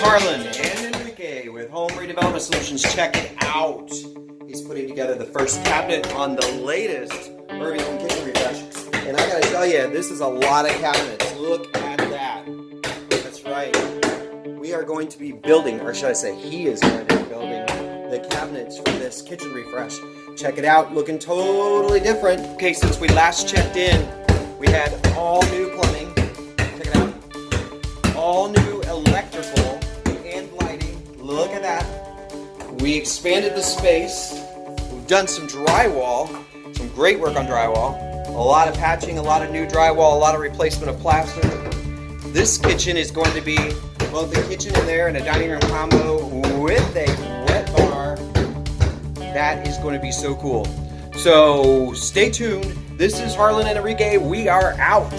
Harlan and Enrique with Home Redevelopment Solutions. Check it out. He's putting together the first cabinet on the latest Irvington Kitchen Refresh. And I gotta tell you, this is a lot of cabinets. Look at that. That's right. We are going to be building, or should I say he is going to be building, the cabinets for this kitchen refresh. Check it out, looking totally different. Okay, since we last checked in, we had all new plumbing. Check it out. All new electrical and lighting. Look at that. We expanded the space. We've done some drywall, some great work on drywall. A lot of patching, a lot of new drywall, a lot of replacement of plaster. This kitchen is going to be both a kitchen in there and a dining room combo with a wet bar. That is going to be so cool. So stay tuned. This is Harlan and Enrique. We are out.